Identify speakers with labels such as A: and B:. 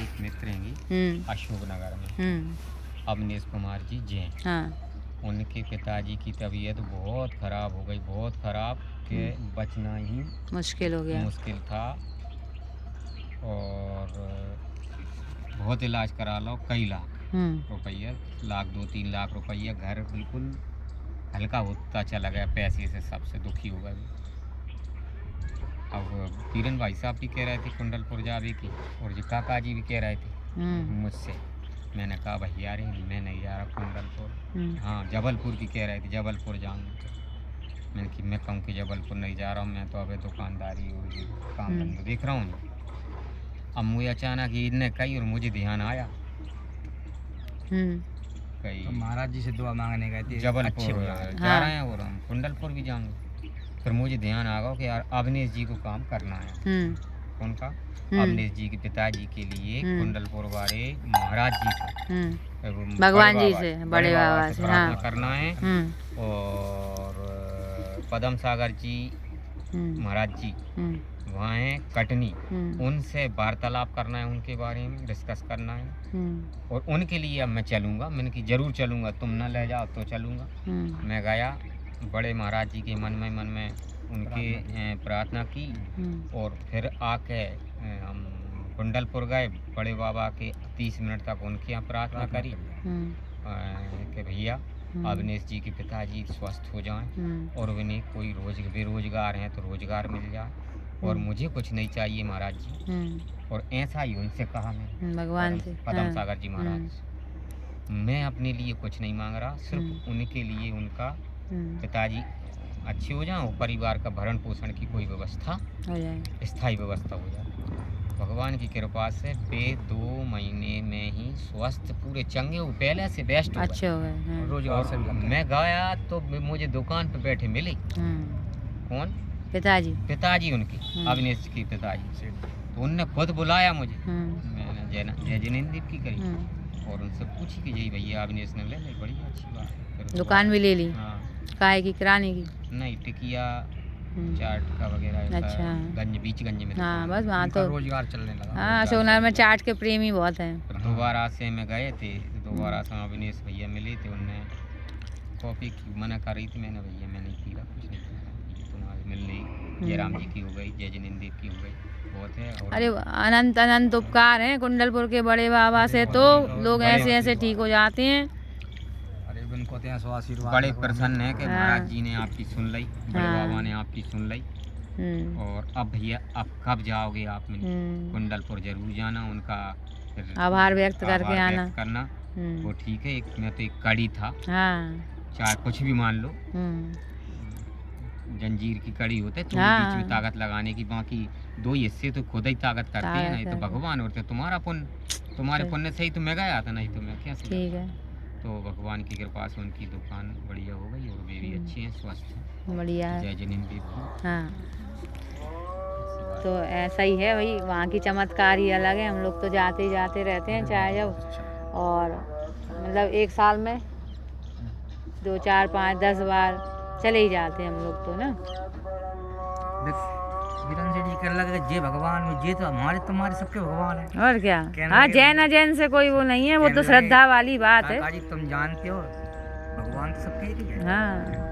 A: एक मित्र हैं अशोक नगर में, अवनीश कुमार जी जैन।
B: हाँ।
A: उनके पिताजी की तबीयत बहुत ख़राब हो गई, बहुत ख़राब कि बचना ही
B: मुश्किल हो गया,
A: मुश्किल था। और बहुत इलाज करा लो, कई लाख रुपया, लाख 2-3 लाख रुपया। घर बिल्कुल हल्का होता चला गया, पैसे से सबसे दुखी हो गए। अब किरण भाई साहब भी कह रहे थे कुंडलपुर जावे की, और जी काका जी भी कह रहे थे मुझसे। मैंने कहा भैया रे मैं नहीं जा रहा कुंडलपुर। हाँ जबलपुर की कह रहे थे, जबलपुर जाऊँगा। मैंने कि मैं कहूँ कि जबलपुर नहीं जा रहा हूँ, मैं तो अभी दुकानदारी और काम धंधा देख रहा हूँ। अब मुझे अचानक इनने कही और मुझे ध्यान आया कहीं
C: तो महाराज जी से दुआ मांगने गए थे,
A: जबलपुर
C: जा
A: जा रहे हैं और हम कुंडलपुर भी जाऊँगे। फिर मुझे ध्यान आ गया कि यार अवनीश जी को काम करना है। कौन का? अवनीश जी के पिताजी के लिए कुंडलपुर वाले महाराज जी को,
B: भगवान जी से, बड़े बाबा से
A: प्रार्थना करना है। और पदम सागर जी महाराज जी वहाँ हैं कटनी, उनसे वार्तालाप करना है, उनके बारे में डिस्कस करना है। और उनके लिए अब मैं चलूँगा। मैंने कि ज़रूर चलूँगा, तुम न ले जाओ तो चलूँगा। मैं गया, बड़े महाराज जी के मन में उनके प्रार्थना की। और फिर आके हम कुंडलपुर गए, बड़े बाबा के 30 मिनट तक उनके यहाँ प्रार्थना करी कि भैया अवनीश जी के पिताजी स्वस्थ हो जाएं और उन्हें कोई बेरोजगार हैं तो रोजगार मिल जाए, और मुझे कुछ नहीं चाहिए महाराज जी। और ऐसा ही उनसे कहा मैंने
B: भगवान से,
A: पदम सागर जी महाराज, मैं अपने लिए कुछ नहीं मांग रहा, सिर्फ उनके लिए उनका पिताजी अच्छे हो जाए और परिवार का भरण पोषण की कोई व्यवस्था हो जाए, स्थायी व्यवस्था हो जाए। भगवान की कृपा से वे 2 महीने में ही स्वस्थ पूरे चंगे हो, पहले से बेस्ट
B: अच्छे हो गए।
A: रोजगार से मैं गया तो मुझे दुकान पे बैठे मिले। कौन? पिताजी उनके, अवनीश की पिताजी। तो उनने खुद बुलाया मुझे, मैंने जय जिनेंद्र की करी और उनसे पूछी कि यही भैया अवनीश ने ले ली, बड़ी अच्छी बात है।
B: दुकान भी ले ली? हाँ। काहे की? किराने की? नहीं,
A: टिकिया चाट का वगैरह।
B: अच्छा,
A: बीचगंज में।
B: हाँ बस वहाँ तो
C: रोजगार चलने लगा।
B: हाँ, अशोक नगर में चाट के प्रेमी बहुत हैं।
A: दोबारा से में गए थे, दोबारा से अवनीश भैया मिले थे, उनने कॉफ़ी की मना कर रही थी। मैंने भैया मैं नहीं पी रहा, कुछ नहीं पी रहा, तुम्हारे मिलने जयराम जी की हो गई, जय जिनेंद्र की हो गई, बहुत है।
B: अरे अनंत उपकार हैं कुंडलपुर के बड़े बाबा से, तो लोग ऐसे ठीक हो जाते हैं।
A: बड़े प्रसन्न है कि महाराज जी ने आपकी सुन ली, बड़े बाबा ने आपकी सुन ली। और अब भैया अब कब जाओगे आप? कुंडलपुर जरूर जाना, उनका
B: आभार व्यक्त करके आना
A: करना। वो ठीक है, मैं तो एक कड़ी था, चाहे कुछ भी मान लो, जंजीर की कड़ी होते तो बीच में ताकत लगाने की, बाकी 2 हिस्से तो खुद ही ताकत करते हैं। नहीं तो भगवान होते, तुम्हारा पुण्य, तुम्हारे पुण्य से ही तो मैं गया था, नहीं तो मैं कैसे? ठीक है। तो भगवान की कृपा से उनकी दुकान बढ़िया हो गई और वे भी अच्छी हैं, स्वस्थ हैं, बढ़िया है। जय जिनेंद्र की। हाँ,
B: तो ऐसा ही है भाई, वहाँ की चमत्कार ही अलग है। हम लोग तो जाते ही जाते रहते हैं, चाहे जब, और मतलब 1 साल में 2, 4, 5, 10 बार चले ही जाते हैं हम लोग तो ना।
C: जे भगवान में जे तो हमारे तुम्हारे सबके भगवान है,
B: और क्या। हाँ, जैन से कोई वो नहीं है, वो तो श्रद्धा वाली बात है।
C: तुम जानते हो भगवान तो सबके ही है।
B: हाँ।